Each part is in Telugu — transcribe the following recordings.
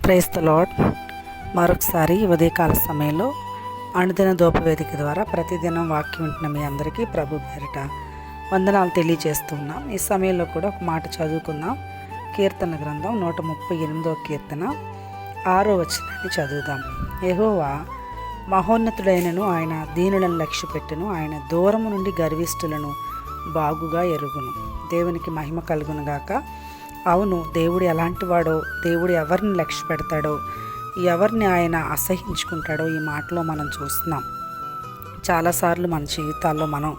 Praise the lord. మరొకసారి ఉదయకాల సమయంలో అనుదిన ధూపవేదిక ద్వారా ప్రతిదినం వాక్యం వింటున్న మీ అందరికీ ప్రభు పేరిట వందనాలు తెలియజేస్తున్నాం. ఈ సమయంలో కూడా ఒక మాట చదువుకుందాం. కీర్తన గ్రంథం 138వ కీర్తన 6వ వచనాన్ని చదువుదాం. యెహోవా మహోన్నతుడైనను, ఆయన దీనులను లక్ష్యపెట్టును, ఆయన దూరము నుండి గర్విష్ఠులను బాగుగా ఎరుగును. దేవునికి మహిమ కలుగునుగాక. అవును, దేవుడు ఎలాంటి వాడో, దేవుడు ఎవరిని లక్ష్య పెడతాడో, ఎవరిని ఆయన అసహించుకుంటాడో ఈ మాటలో మనం చూస్తున్నాం. చాలాసార్లు మన జీవితాల్లో మనం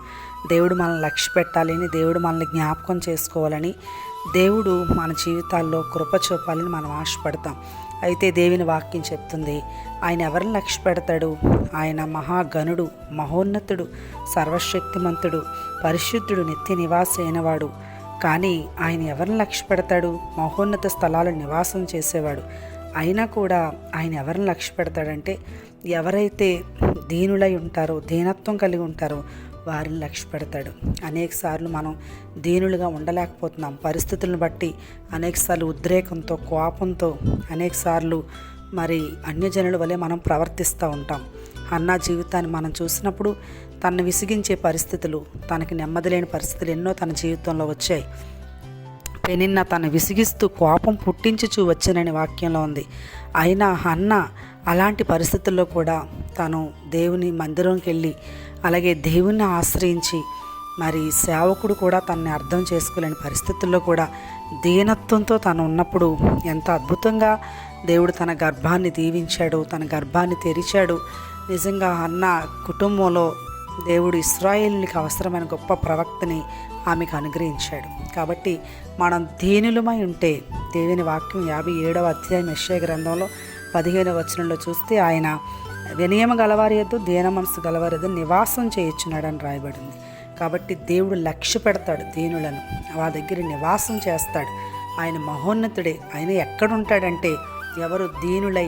దేవుడు మనల్ని లక్ష్య పెట్టాలని, దేవుడు మనల్ని జ్ఞాపకం చేసుకోవాలని, దేవుడు మన జీవితాల్లో కృప చూపాలని మనం ఆశపడతాం. అయితే దేవుని వాక్యం చెప్తుంది, ఆయన ఎవరిని లక్ష్య పెడతాడు? ఆయన మహాగణుడు, మహోన్నతుడు, సర్వశక్తిమంతుడు, పరిశుద్ధుడు, నిత్య నివాసి అయినవాడు. కానీ ఆయన ఎవరిని లక్ష్య పెడతాడు? మహోన్నత స్థలాలు నివాసం చేసేవాడు. అయినా కూడా ఆయన ఎవరిని లక్ష్య పెడతాడంటే, ఎవరైతే దీనులై ఉంటారో, దీనత్వం కలిగి ఉంటారో వారిని లక్ష్య పెడతాడు. అనేకసార్లు మనం దీనులుగా ఉండలేకపోతున్నాం. పరిస్థితులను బట్టి అనేకసార్లు ఉద్రేకంతో, కోపంతో, అనేకసార్లు మరి అన్యజనుల వలె మనం ప్రవర్తిస్తూ ఉంటాం. హన్నా జీవితాన్ని మనం చూసినప్పుడు తనను విసిగించే పరిస్థితులు, తనకి నెమ్మది లేని పరిస్థితులు ఎన్నో తన జీవితంలో వచ్చాయి. పెనిన్న తను విసిగిస్తూ కోపం పుట్టించుచూ వచ్చినని వాక్యంలో ఉంది. అయినా హన్నా అలాంటి పరిస్థితుల్లో కూడా తను దేవుని మందిరంకి వెళ్ళి, అలాగే దేవుణ్ణి ఆశ్రయించి, మరి సేవకుడు కూడా తనని అర్థం చేసుకోలేని పరిస్థితుల్లో కూడా దీనత్వంతో తను ఉన్నప్పుడు ఎంత అద్భుతంగా దేవుడు తన గర్భాన్ని దీవించాడు, తన గర్భాన్ని తెరిచాడు. నిజంగా అన్న కుటుంబంలో దేవుడు ఇశ్రాయేలుకి అవసరమైన గొప్ప ప్రవక్తని ఆమెకు అనుగ్రహించాడు. కాబట్టి మనం దీనులమై ఉంటే, దేవుని వాక్యం 57వ అధ్యాయం యెషయా గ్రంథంలో 15వ వచనంలో చూస్తే, ఆయన వినయము గలవారి యొద్ద, దీన మనసు గలవారి యొద్ద నివాసం చేయించున్నాడని రాయబడింది. కాబట్టి దేవుడు లక్ష్య పెడతాడు దీనులను, వాళ్ళ దగ్గర నివాసం చేస్తాడు. ఆయన మహోన్నతుడే. ఆయన ఎక్కడుంటాడంటే, ఎవరు దీనులై,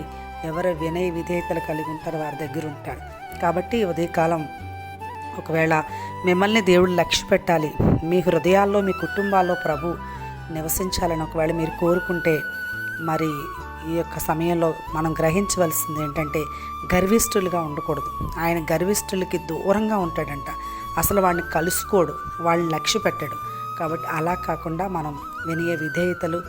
ఎవరు వినయ విధేయతలు కలిగి ఉంటారో వారి దగ్గర ఉంటాడు. కాబట్టి ఉదయకాలం ఒకవేళ మిమ్మల్ని దేవుడు లక్ష్య పెట్టాలి, మీ హృదయాల్లో, మీ కుటుంబాల్లో ప్రభు నివసించాలని ఒకవేళ మీరు కోరుకుంటే, మరి ఈ యొక్క సమయంలో మనం గ్రహించవలసింది ఏంటంటే, గర్విష్ఠులుగా ఉండకూడదు. ఆయన గర్విష్ఠులకి దూరంగా ఉంటాడంట. అసలు వాడిని కలుసుకోడు, వాళ్ళని లక్ష్య పెట్టాడు. కాబట్టి అలా కాకుండా మనం వినయ విధేయతలు,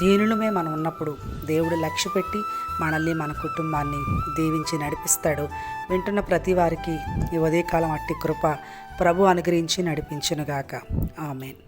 దీనులమే మనం ఉన్నప్పుడు దేవుడు లక్ష్య పెట్టి మనల్ని, మన కుటుంబాన్ని దీవించి నడిపిస్తాడు. వింటున్న ప్రతి వారికి ఈ ఉదయకాలం అట్టి కృప ప్రభు అనుగ్రహించి నడిపించునుగాక. ఆమేన్.